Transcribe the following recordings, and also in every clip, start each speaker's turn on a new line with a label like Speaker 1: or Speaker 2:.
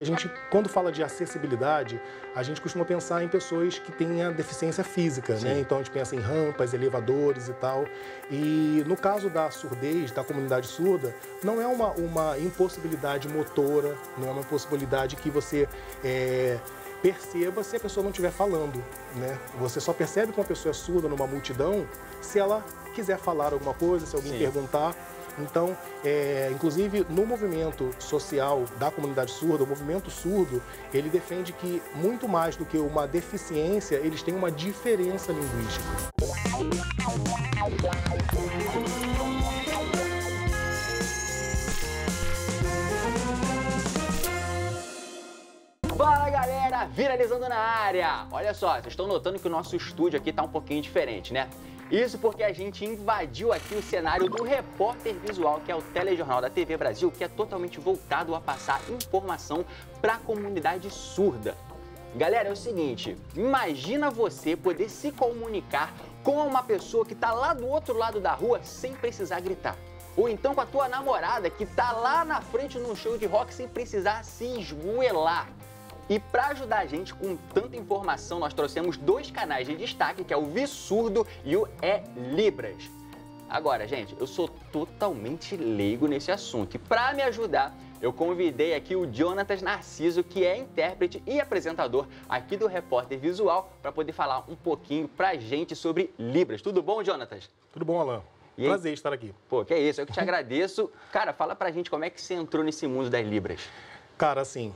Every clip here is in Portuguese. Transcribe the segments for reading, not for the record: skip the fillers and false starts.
Speaker 1: A gente, quando fala de acessibilidade, a gente costuma pensar em pessoas que têm a deficiência física, né? Então a gente pensa em rampas, elevadores e tal. E no caso da surdez, da comunidade surda, não é uma impossibilidade motora, não é uma impossibilidade que você perceba se a pessoa não estiver falando, né? Você só percebe que uma pessoa é surda numa multidão se ela quiser falar alguma coisa, se alguém perguntar. Então, inclusive no movimento social da comunidade surda, o movimento surdo, ele defende que muito mais do que uma deficiência, eles têm uma diferença linguística.
Speaker 2: Fala galera, viralizando na área! Olha só, vocês estão notando que o nosso estúdio aqui tá um pouquinho diferente, né? Isso porque a gente invadiu aqui o cenário do Repórter Visual, que é o telejornal da TV Brasil, que é totalmente voltado a passar informação para a comunidade surda. Galera, é o seguinte, imagina você poder se comunicar com uma pessoa que está lá do outro lado da rua sem precisar gritar. Ou então com a tua namorada que está lá na frente num show de rock sem precisar se esgoelar. E para ajudar a gente com tanta informação, nós trouxemos dois canais de destaque, que é o Vissurdo e o Libras. Agora, gente, eu sou totalmente leigo nesse assunto e para me ajudar, eu convidei aqui o Jonatas Narciso, que é intérprete e apresentador aqui do Repórter Visual, para poder falar um pouquinho pra gente sobre Libras. Tudo bom, Jonatas?
Speaker 1: Tudo bom, Alan? Prazer estar aqui.
Speaker 2: Pô, que é isso, eu que te agradeço. Cara, fala pra gente como é que você entrou nesse mundo das Libras.
Speaker 1: Cara, assim,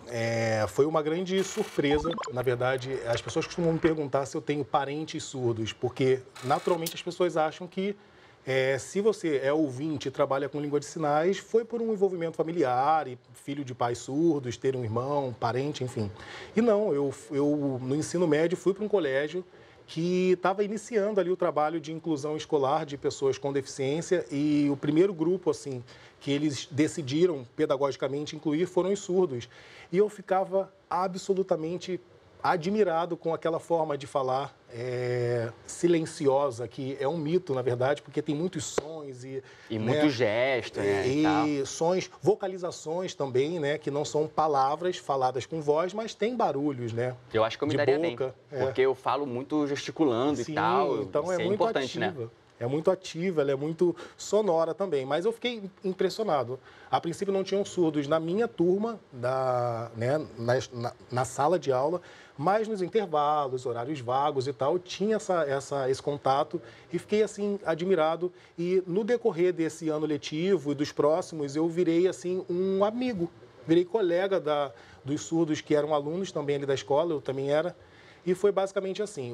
Speaker 1: foi uma grande surpresa. Na verdade, as pessoas costumam me perguntar se eu tenho parentes surdos, porque naturalmente as pessoas acham que se você é ouvinte e trabalha com língua de sinais, foi por um envolvimento familiar, e filho de pais surdos, ter um irmão, parente, enfim. E não, eu no ensino médio fui para um colégio que estava iniciando ali o trabalho de inclusão escolar de pessoas com deficiência e o primeiro grupo, assim, que eles decidiram pedagogicamente incluir foram os surdos. E eu ficava absolutamente admirado com aquela forma de falar silenciosa, que é um mito, na verdade, porque tem muitos sons e
Speaker 2: muito gesto, né?
Speaker 1: E sons, vocalizações também, né? Que não são palavras faladas com voz, mas tem barulhos, né?
Speaker 2: Eu acho que eu me daria bem, porque eu falo muito gesticulando e tal.
Speaker 1: Então é
Speaker 2: muito
Speaker 1: importante,
Speaker 2: ativa,
Speaker 1: né? É muito ativa, ela é muito sonora também, mas eu fiquei impressionado. A princípio não tinham surdos na minha turma, na sala de aula, mas nos intervalos, horários vagos e tal, tinha esse contato e fiquei assim admirado. E no decorrer desse ano letivo e dos próximos, eu virei assim um amigo, virei colega dos surdos que eram alunos também ali da escola, eu também era. E foi basicamente assim,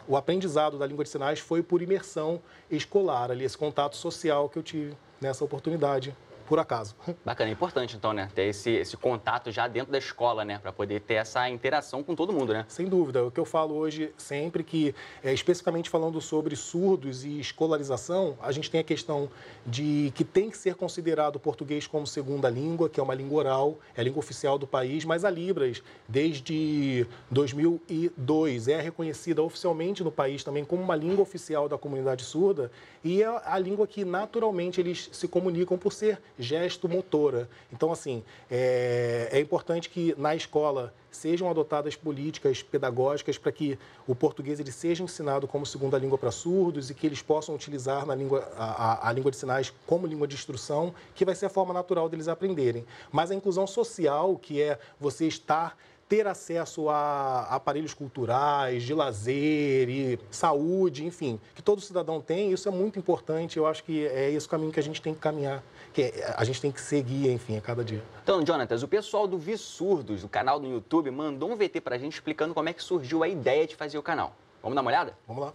Speaker 1: o aprendizado da língua de sinais foi por imersão escolar, ali, esse contato social que eu tive nessa oportunidade, por acaso.
Speaker 2: Bacana, é importante então, né, ter esse contato já dentro da escola, né, para poder ter essa interação com todo mundo, né?
Speaker 1: Sem dúvida, o que eu falo hoje sempre que, especificamente falando sobre surdos e escolarização, a gente tem a questão de que tem que ser considerado o português como segunda língua, que é uma língua oral, é a língua oficial do país, mas a Libras, desde 2002, é reconhecida oficialmente no país também como uma língua oficial da comunidade surda e é a língua que naturalmente eles se comunicam por ser gesto motora. Então, assim, é importante que na escola sejam adotadas políticas pedagógicas para que o português ele seja ensinado como segunda língua para surdos e que eles possam utilizar a língua de sinais como língua de instrução, que vai ser a forma natural deles aprenderem. Mas a inclusão social, que é você ter acesso a aparelhos culturais, de lazer e saúde, enfim, que todo cidadão tem, isso é muito importante. Eu acho que é esse o caminho que a gente tem que caminhar, que a gente tem que seguir, enfim, a cada dia.
Speaker 2: Então, Jonatas, o pessoal do Vissurdos, do canal do YouTube, mandou um VT pra gente explicando como é que surgiu a ideia de fazer o canal. Vamos dar uma olhada?
Speaker 1: Vamos lá.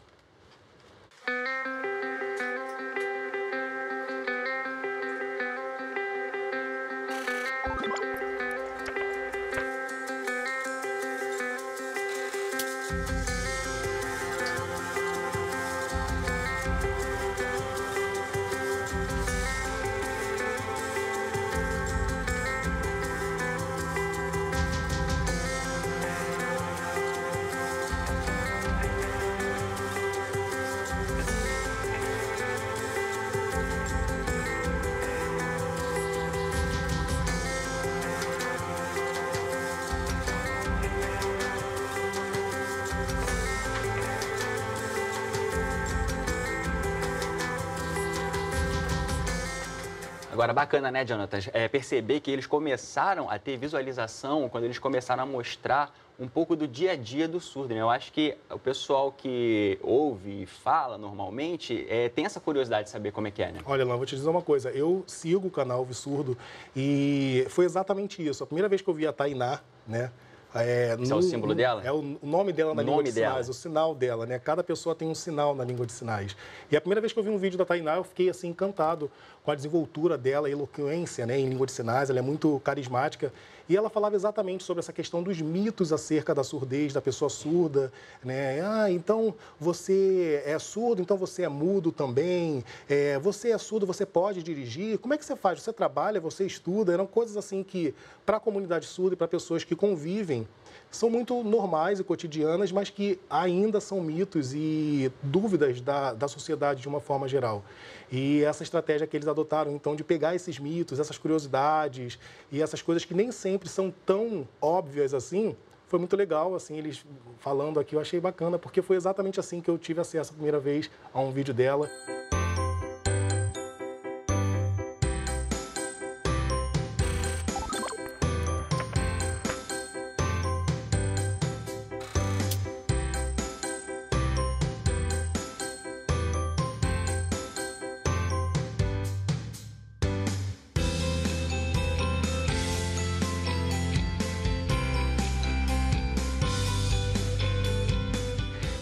Speaker 2: Agora, bacana, né, Jonathan? Perceber que eles começaram a ter visualização quando eles começaram a mostrar um pouco do dia a dia do surdo, né? Eu acho que o pessoal que ouve e fala normalmente tem essa curiosidade de saber como é que é, né?
Speaker 1: Olha, Lan, vou te dizer uma coisa. Eu sigo o canal Ouve Surdo e foi exatamente isso. A primeira vez que eu vi a Tainá, né?
Speaker 2: Esse é o símbolo dela?
Speaker 1: É o nome dela na língua de sinais, o sinal dela, né? Cada pessoa tem um sinal na língua de sinais. E a primeira vez que eu vi um vídeo da Tainá, eu fiquei assim encantado com a desenvoltura dela, a eloquência, né, em língua de sinais. Ela é muito carismática. E ela falava exatamente sobre essa questão dos mitos acerca da surdez, da pessoa surda, né? Ah, então você é surdo, então você é mudo também. Você é surdo, você pode dirigir. Como é que você faz? Você trabalha, você estuda? Eram coisas assim que, para a comunidade surda e para pessoas que convivem, são muito normais e cotidianas, mas que ainda são mitos e dúvidas da sociedade de uma forma geral. E essa estratégia que eles adotaram, então, de pegar esses mitos, essas curiosidades e essas coisas que nem sempre são tão óbvias assim, foi muito legal, assim, eles falando aqui, eu achei bacana, porque foi exatamente assim que eu tive acesso a primeira vez a um vídeo dela.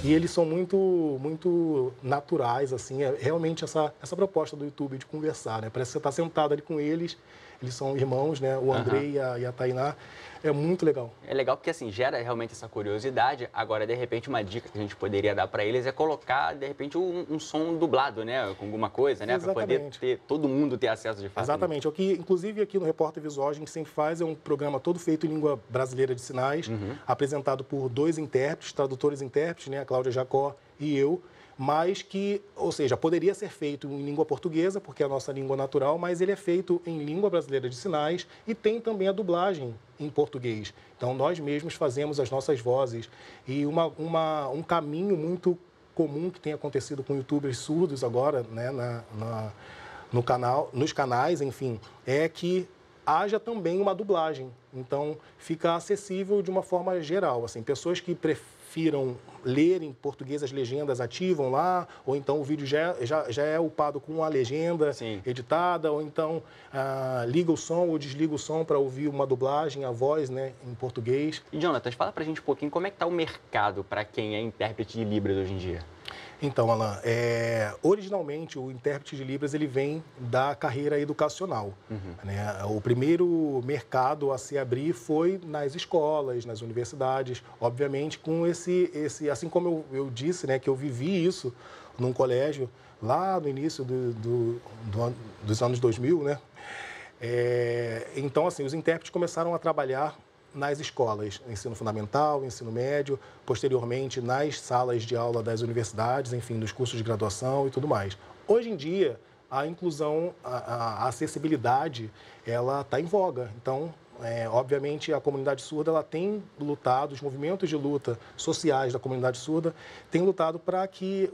Speaker 1: E eles são muito naturais, assim, realmente essa proposta do YouTube de conversar, né? Parece que você está sentado ali com eles são irmãos, né? O Andrei e a Tainá. É muito legal.
Speaker 2: É legal porque, assim, gera realmente essa curiosidade. Agora, de repente, uma dica que a gente poderia dar para eles é colocar, de repente, um som dublado, né? Com alguma coisa, né? Para poder todo mundo ter acesso de fato.
Speaker 1: Exatamente.
Speaker 2: Né?
Speaker 1: O que, inclusive, aqui no Repórter Visual, a gente sempre faz um programa todo feito em língua brasileira de sinais, apresentado por 2 intérpretes, tradutores intérpretes, né? A Cláudia Jacó e eu. Mas que, ou seja, poderia ser feito em língua portuguesa, porque é a nossa língua natural, mas ele é feito em língua brasileira de sinais e tem também a dublagem em português. Então, nós mesmos fazemos as nossas vozes. E um caminho muito comum que tem acontecido com youtubers surdos agora, né, nos canais, enfim, é que haja também uma dublagem. Então, fica acessível de uma forma geral. Assim, pessoas que prefiram ler em português as legendas ativam lá, ou então o vídeo já é upado com a legenda editada, ou então liga o som ou desliga o som para ouvir uma dublagem, a voz, né, em português.
Speaker 2: E, Jonathan, fala pra gente um pouquinho como é que está o mercado para quem é intérprete de Libras hoje em dia.
Speaker 1: Então, Alan, originalmente o intérprete de Libras ele vem da carreira educacional. Né? O primeiro mercado a se abrir foi nas escolas, nas universidades, obviamente com esse assim como eu disse, né, que eu vivi isso num colégio lá no início dos anos 2000, né? Então, assim, os intérpretes começaram a trabalhar nas escolas, ensino fundamental, ensino médio, posteriormente nas salas de aula das universidades, enfim, dos cursos de graduação e tudo mais. Hoje em dia, a inclusão, a acessibilidade, ela está em voga. Então, obviamente, a comunidade surda ela tem lutado, os movimentos de luta sociais da comunidade surda têm lutado para que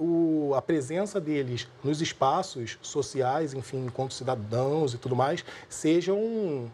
Speaker 1: a presença deles nos espaços sociais, enfim, enquanto cidadãos e tudo mais, sejam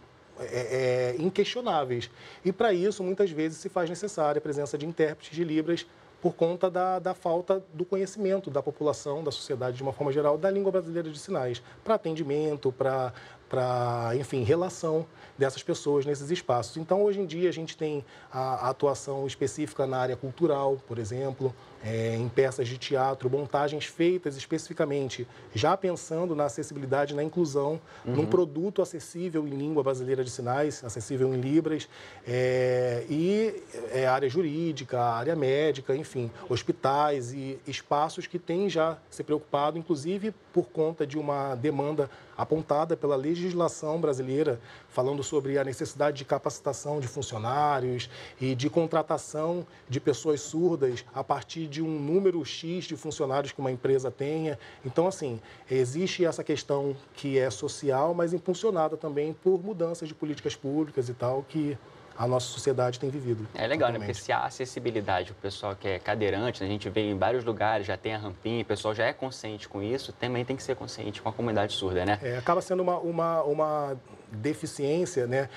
Speaker 1: inquestionáveis. E, para isso, muitas vezes se faz necessária a presença de intérpretes de Libras por conta da falta do conhecimento da população, da sociedade, de uma forma geral, da língua brasileira de sinais, para atendimento, para, enfim, relação dessas pessoas nesses espaços. Então, hoje em dia, a gente tem a atuação específica na área cultural, por exemplo, em peças de teatro, montagens feitas especificamente, já pensando na acessibilidade, na inclusão, num produto acessível em língua brasileira de sinais, acessível em Libras, área jurídica, área médica, enfim, hospitais e espaços que têm já se preocupado, inclusive por conta de uma demanda apontada pela legislação brasileira, falando sobre a necessidade de capacitação de funcionários e de contratação de pessoas surdas a partir de um número X de funcionários que uma empresa tenha. Então, assim, existe essa questão que é social, mas impulsionada também por mudanças de políticas públicas e tal, que a nossa sociedade tem vivido.
Speaker 2: É legal, né? Porque se há acessibilidade, o pessoal que é cadeirante, né? A gente vê em vários lugares, já tem a rampinha, o pessoal já é consciente com isso, também tem que ser consciente com a comunidade surda, né?
Speaker 1: Acaba sendo uma deficiência, né?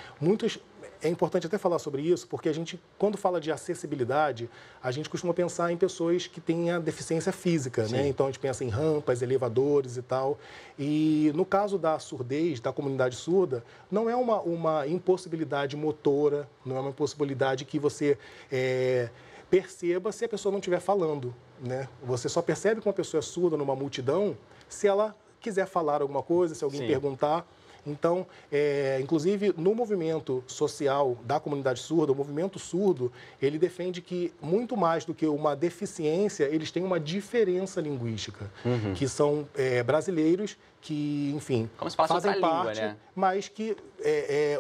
Speaker 1: É importante até falar sobre isso, porque a gente, quando fala de acessibilidade, a gente costuma pensar em pessoas que têm a deficiência física, né? Então, a gente pensa em rampas, elevadores e tal. E no caso da surdez, da comunidade surda, não é uma impossibilidade motora, não é uma impossibilidade que você perceba se a pessoa não estiver falando, né? Você só percebe que uma pessoa é surda numa multidão se ela quiser falar alguma coisa, se alguém perguntar. Então, inclusive, no movimento social da comunidade surda, o movimento surdo, ele defende que, muito mais do que uma deficiência, eles têm uma diferença linguística, que são brasileiros que, enfim, fazem parte, língua, né? Mas que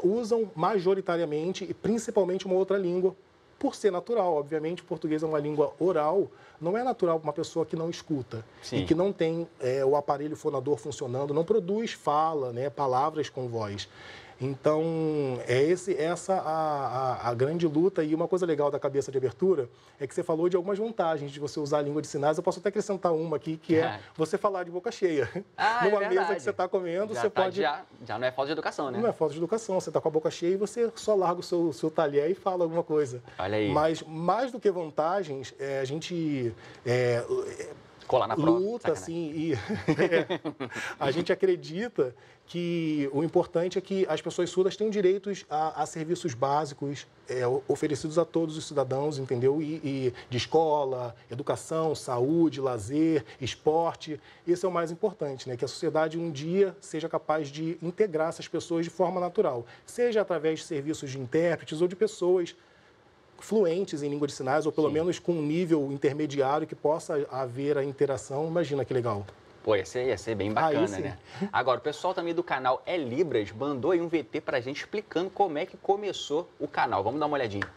Speaker 1: usam majoritariamente e principalmente uma outra língua, por ser natural. Obviamente, o português é uma língua oral, não é natural para uma pessoa que não escuta e que não tem o aparelho fonador funcionando, não produz fala, né, palavras com voz. Então, essa a grande luta. E uma coisa legal da cabeça de abertura é que você falou de algumas vantagens de você usar a língua de sinais. Eu posso até acrescentar uma aqui, que é você falar de boca cheia. Numa mesa que você está comendo, você pode...
Speaker 2: Já não é falta de educação, né?
Speaker 1: Não é falta de educação. Você está com a boca cheia e você só larga o seu talher e fala alguma coisa.
Speaker 2: Olha aí.
Speaker 1: Mas, mais do que vantagens, a gente...
Speaker 2: colar na prova.
Speaker 1: Luta, assim, e a gente acredita que o importante é que as pessoas surdas têm direitos a serviços básicos oferecidos a todos os cidadãos, entendeu? E de escola, educação, saúde, lazer, esporte. Esse é o mais importante, né? Que a sociedade um dia seja capaz de integrar essas pessoas de forma natural, seja através de serviços de intérpretes ou de pessoas fluentes em língua de sinais, ou pelo menos com um nível intermediário que possa haver a interação. Imagina que legal.
Speaker 2: Pô, ia ser bem bacana, né? Agora, o pessoal também do canal É Libras mandou aí um VT pra gente explicando como é que começou o canal. Vamos dar uma olhadinha.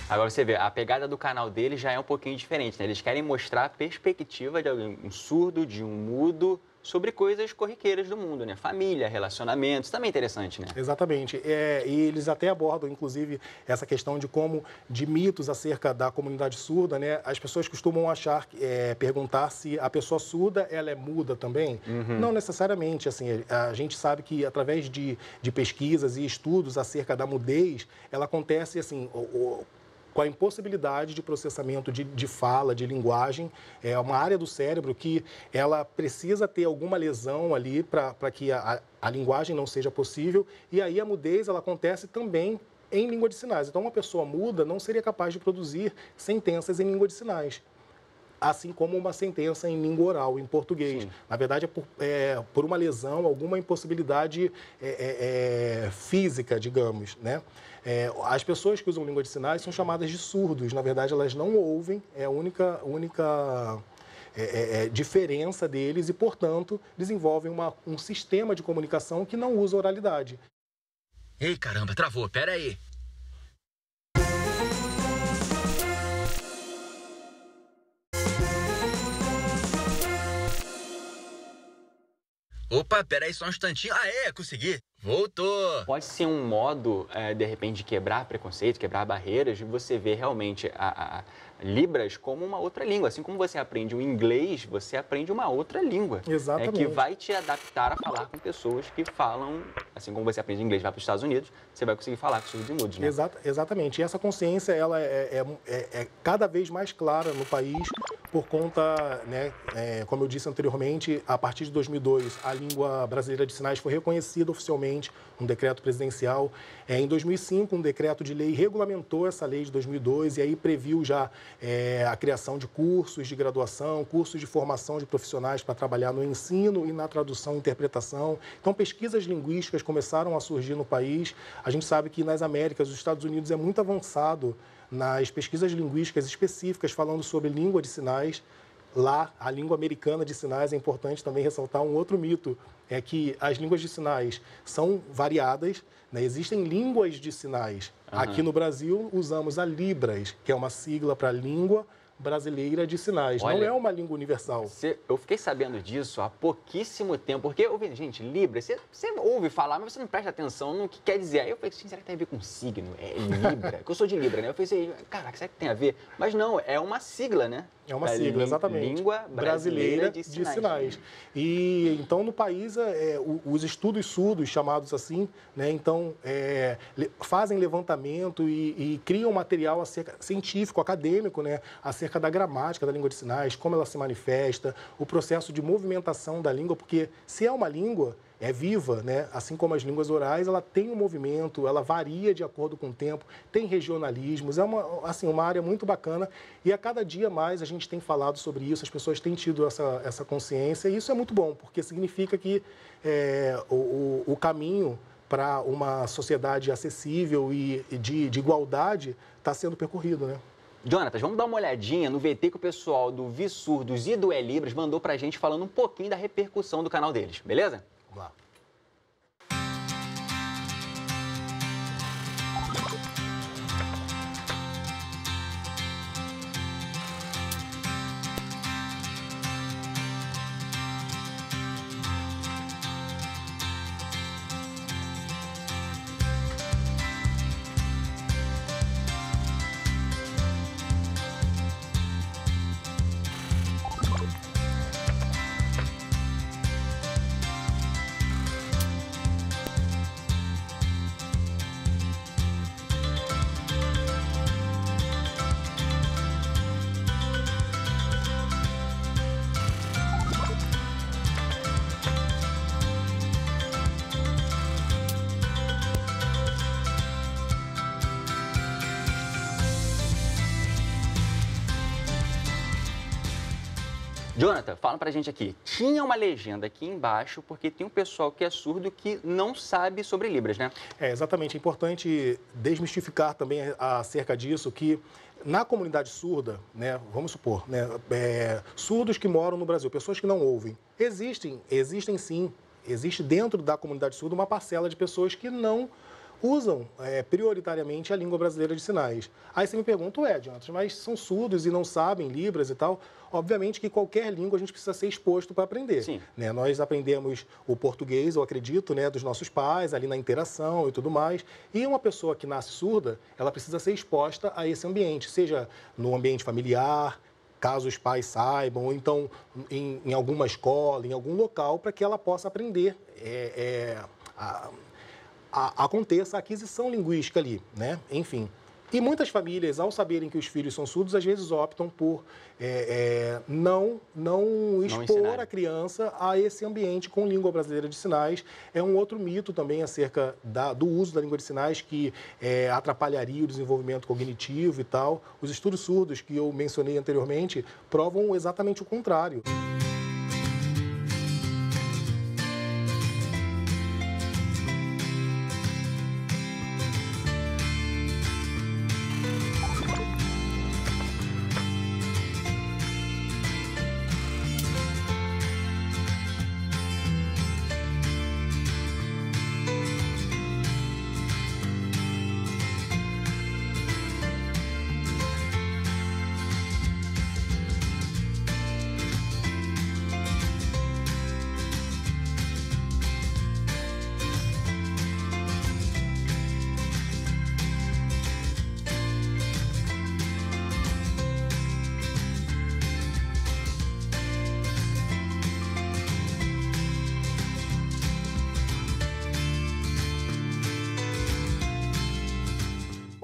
Speaker 2: Agora você vê, a pegada do canal dele já é um pouquinho diferente, né? Eles querem mostrar a perspectiva de alguém, um surdo, de um mudo, sobre coisas corriqueiras do mundo, né? Família, relacionamentos, também interessante, né?
Speaker 1: Exatamente. E eles até abordam, inclusive, essa questão de mitos acerca da comunidade surda, né? As pessoas costumam perguntar se a pessoa surda, ela é muda também. Não necessariamente, assim, a gente sabe que através de pesquisas e estudos acerca da mudez, ela acontece, assim, com a impossibilidade de processamento de fala, de linguagem. É uma área do cérebro que ela precisa ter alguma lesão ali para que a linguagem não seja possível. E aí a mudez ela acontece também em língua de sinais. Então, uma pessoa muda não seria capaz de produzir sentenças em língua de sinais, assim como uma sentença em língua oral, em português. Sim. Na verdade, é por uma lesão, alguma impossibilidade física, digamos, né? As pessoas que usam língua de sinais são chamadas de surdos. Na verdade, elas não ouvem, é a única diferença deles e, portanto, desenvolvem um sistema de comunicação que não usa oralidade.
Speaker 3: Ei, caramba, travou, pera aí. Opa, peraí só um instantinho. Aê, consegui. Voltou.
Speaker 2: Pode ser um modo, de repente, de quebrar preconceito, quebrar barreiras, de você ver realmente Libras como uma outra língua. Assim como você aprende o inglês, você aprende uma outra língua.
Speaker 1: Exatamente.
Speaker 2: Que vai te adaptar a falar com pessoas que falam, assim como você aprende inglês, vai para os Estados Unidos, você vai conseguir falar com surdos e mudos, né?
Speaker 1: Exatamente. E essa consciência, ela é cada vez mais clara no país por conta, né, como eu disse anteriormente, a partir de 2002, a língua brasileira de sinais foi reconhecida oficialmente, um decreto presidencial. Em 2005, um decreto de lei regulamentou essa lei de 2002 e aí previu já a criação de cursos de graduação, cursos de formação de profissionais para trabalhar no ensino e na tradução e interpretação. Então, pesquisas linguísticas começaram a surgir no país. A gente sabe que nas Américas, os Estados Unidos é muito avançado nas pesquisas linguísticas específicas falando sobre língua de sinais. Lá, a língua americana de sinais, é importante também ressaltar um outro mito, é que as línguas de sinais são variadas, né? Existem línguas de sinais. Aqui no Brasil, usamos a Libras, que é uma sigla para Língua Brasileira de Sinais. Olha, não é uma língua universal.
Speaker 2: Eu fiquei sabendo disso há pouquíssimo tempo, porque, gente, Libras, você ouve falar, mas você não presta atenção no que quer dizer. Aí eu falei assim, será que tem a ver com signo? É Libra? Que eu sou de Libra, né? Eu pensei, caraca, será que tem a ver? Mas não, é uma sigla, né?
Speaker 1: É uma sigla, exatamente.
Speaker 2: Língua Brasileira de Sinais.
Speaker 1: E, então, no país, os estudos surdos, chamados assim, né? Então, fazem levantamento e criam material científico, acadêmico, né? Acerca da gramática da língua de sinais, como ela se manifesta, o processo de movimentação da língua, porque se é uma língua, é viva, né? Assim como as línguas orais, ela tem um movimento, ela varia de acordo com o tempo, tem regionalismos, é uma área muito bacana e a cada dia mais a gente tem falado sobre isso, as pessoas têm tido essa consciência e isso é muito bom, porque significa que o caminho para uma sociedade acessível e de igualdade está sendo percorrido, né?
Speaker 2: Jonatas, vamos dar uma olhadinha no VT que o pessoal do Vissurdos e do Elibras mandou pra gente falando um pouquinho da repercussão do canal deles, beleza?
Speaker 1: Vamos lá.
Speaker 2: Jonathan, fala pra gente aqui. Tinha uma legenda aqui embaixo, porque tem um pessoal que é surdo que não sabe sobre Libras, né?
Speaker 1: Exatamente. É importante desmistificar também acerca disso, que na comunidade surda, né, vamos supor, né, surdos que moram no Brasil, pessoas que não ouvem, existem sim, existe dentro da comunidade surda uma parcela de pessoas que não usam prioritariamente a língua brasileira de sinais. Aí você me pergunta, Jonathan, mas são surdos e não sabem Libras e tal? Obviamente que qualquer língua a gente precisa ser exposto para aprender.
Speaker 2: Sim.
Speaker 1: Né? Nós aprendemos o português, eu acredito, né, dos nossos pais, ali na interação e tudo mais. E uma pessoa que nasce surda, ela precisa ser exposta a esse ambiente, seja no ambiente familiar, caso os pais saibam, ou então em alguma escola, em algum local, para que ela possa aprender aconteça a aquisição linguística ali, né? Enfim. E muitas famílias, ao saberem que os filhos são surdos, às vezes optam por não expor a criança a esse ambiente com língua brasileira de sinais. É um outro mito também acerca do uso da língua de sinais que atrapalharia o desenvolvimento cognitivo e tal. Os estudos surdos que eu mencionei anteriormente provam exatamente o contrário.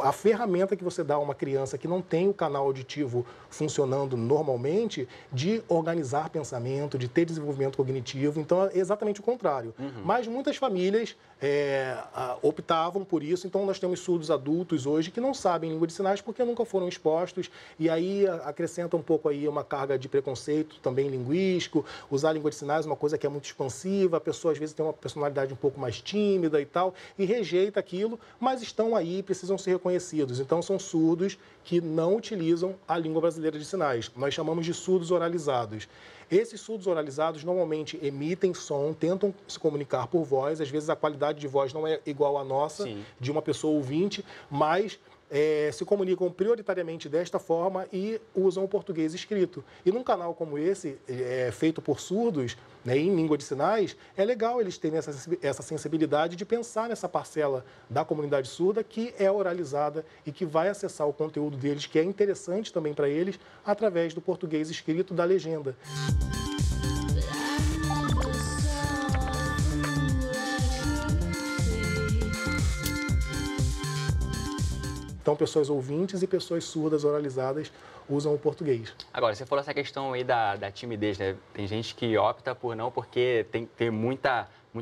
Speaker 1: a ferramenta que você dá a uma criança que não tem o canal auditivo funcionando normalmente, de organizar pensamento, de ter desenvolvimento cognitivo. Então, é exatamente o contrário. Mas muitas famílias optavam por isso. Então, nós temos surdos adultos hoje que não sabem língua de sinais porque nunca foram expostos. E aí, acrescenta um pouco aí uma carga de preconceito também linguístico. Usar a língua de sinais é uma coisa que é muito expansiva. A pessoa, às vezes, tem uma personalidade um pouco mais tímida e tal, e rejeita aquilo, mas estão aí, precisam ser reconhecidos. Então, são surdos que não utilizam a língua brasileira de sinais. Nós chamamos de surdos oralizados. Esses surdos oralizados normalmente emitem som, tentam se comunicar por voz. Às vezes, a qualidade de voz não é igual à nossa, de uma pessoa ouvinte, mas se comunicam prioritariamente desta forma e usam o português escrito. E num canal como esse, feito por surdos, né, em língua de sinais, é legal eles terem essa sensibilidade de pensar nessa parcela da comunidade surda que é oralizada e que vai acessar o conteúdo deles, que é interessante também para eles, através do português escrito da legenda. Então, pessoas ouvintes e pessoas surdas oralizadas usam o português.
Speaker 2: Agora, você falou essa questão aí da timidez, né? Tem gente que opta por não porque tem que ter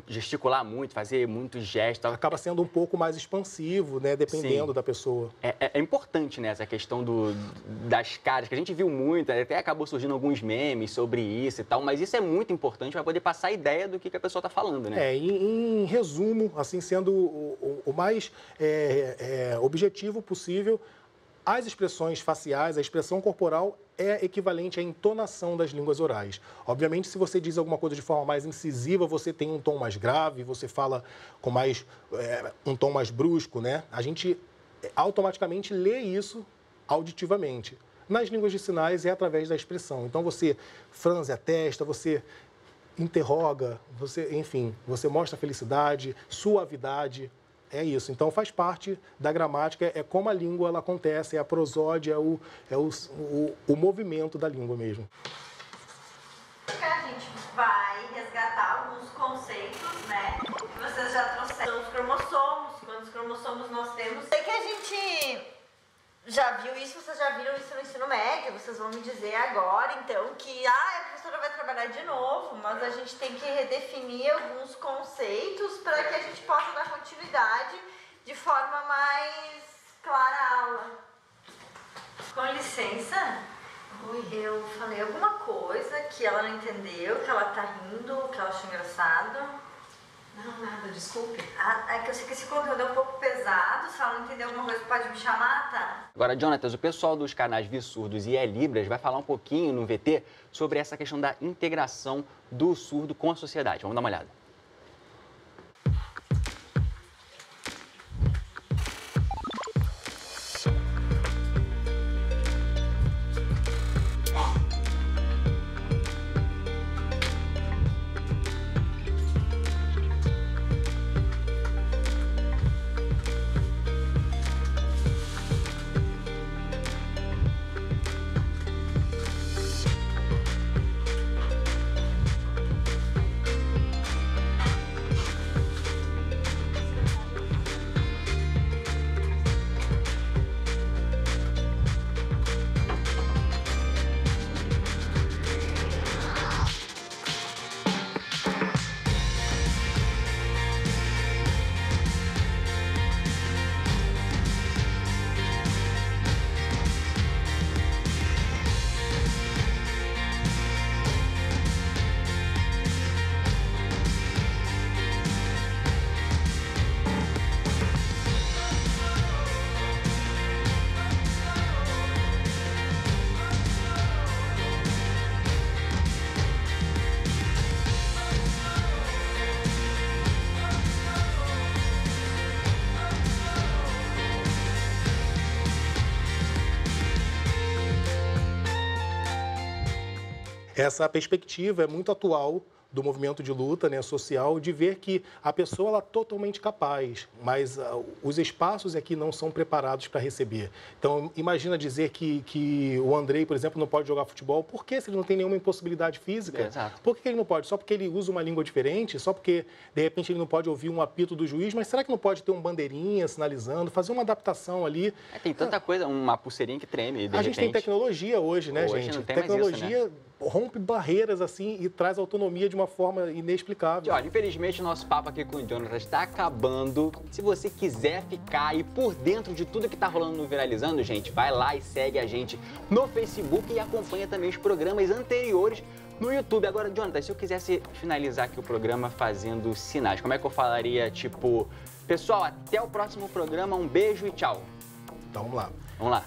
Speaker 2: gesticular muito, fazer muitos gestos.
Speaker 1: Acaba sendo um pouco mais expansivo, né? Dependendo da pessoa.
Speaker 2: É importante, né, essa questão das caras, que a gente viu muito, até acabou surgindo alguns memes sobre isso e tal, mas isso é muito importante para poder passar a ideia do que a pessoa está falando, né?
Speaker 1: Em resumo, assim, sendo o mais objetivo possível, as expressões faciais, a expressão corporal é equivalente à entonação das línguas orais. Obviamente, se você diz alguma coisa de forma mais incisiva, você tem um tom mais grave, você fala com um tom mais brusco, né? A gente automaticamente lê isso auditivamente. Nas línguas de sinais é através da expressão. Então, você franze a testa, você interroga, enfim, você mostra felicidade, suavidade. É isso. Então, faz parte da gramática, é como a língua ela acontece, é a prosódia, é o movimento da língua mesmo.
Speaker 4: A gente vai resgatar alguns conceitos, né, que vocês já trouxeram. Os cromossomos, quantos cromossomos nós temos. Sei que a gente já viu isso, vocês já viram isso no ensino médio, vocês vão me dizer agora, então, que a professora vai trabalhar de novo, mas a gente tem que redefinir alguns conceitos para que a gente possa dar continuidade de forma mais clara à aula. Com licença, eu falei alguma coisa que ela não entendeu, que ela tá rindo, que ela achou engraçado.
Speaker 5: Não, nada, desculpe.
Speaker 4: É que eu sei que esse conteúdo é um pouco pesado, se ela não entender alguma coisa pode me chamar, tá?
Speaker 2: Agora, Jonatas, o pessoal dos canais Vissurdos e Libras vai falar um pouquinho no VT sobre essa questão da integração do surdo com a sociedade. Vamos dar uma olhada.
Speaker 1: Essa perspectiva é muito atual do movimento de luta, né, social, de ver que a pessoa ela é totalmente capaz, mas os espaços aqui não são preparados para receber. Então, imagina dizer que o Andrei, por exemplo, não pode jogar futebol. Por quê? Se ele não tem nenhuma impossibilidade física.
Speaker 2: Exato.
Speaker 1: Por que ele não pode? Só porque ele usa uma língua diferente? Só porque, de repente, ele não pode ouvir um apito do juiz? Mas será que não pode ter um bandeirinha sinalizando, fazer uma adaptação ali?
Speaker 2: Tem tanta coisa, uma pulseirinha que treme, de
Speaker 1: A gente tem
Speaker 2: repente.
Speaker 1: tecnologia hoje, né,
Speaker 2: Hoje
Speaker 1: gente?
Speaker 2: não tem mais isso,
Speaker 1: Tecnologia
Speaker 2: né?
Speaker 1: rompe barreiras, assim, e traz autonomia de uma forma inexplicável.
Speaker 2: Olha, infelizmente o nosso papo aqui com o Jonathan está acabando. Se você quiser ficar aí por dentro de tudo que está rolando no Viralizando, gente, vai lá e segue a gente no Facebook e acompanha também os programas anteriores no YouTube. Agora, Jonathan, se eu quisesse finalizar aqui o programa fazendo sinais, como é que eu falaria, tipo, pessoal, até o próximo programa, um beijo e tchau.
Speaker 1: Então, vamos lá.
Speaker 2: Vamos lá.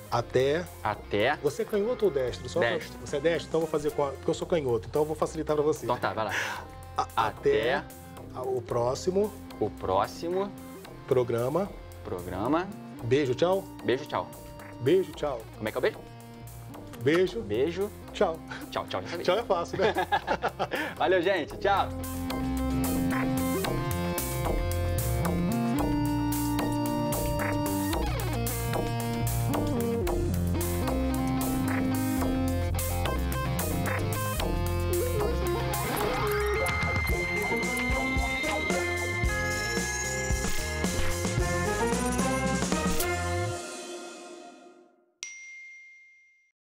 Speaker 1: Até...
Speaker 2: Até.
Speaker 1: Você é canhoto ou destro?
Speaker 2: Destro.
Speaker 1: Você é destro? Então eu vou fazer porque eu sou canhoto. Então eu vou facilitar para você.
Speaker 2: Então tá, vai lá.
Speaker 1: Até o próximo
Speaker 2: programa.
Speaker 1: Beijo, tchau.
Speaker 2: Beijo, tchau.
Speaker 1: Beijo, tchau.
Speaker 2: Como é que é o beijo?
Speaker 1: Beijo.
Speaker 2: Beijo.
Speaker 1: Tchau.
Speaker 2: Tchau, tchau. Já sabia.
Speaker 1: Tchau é fácil, né?
Speaker 2: Valeu, gente. Tchau.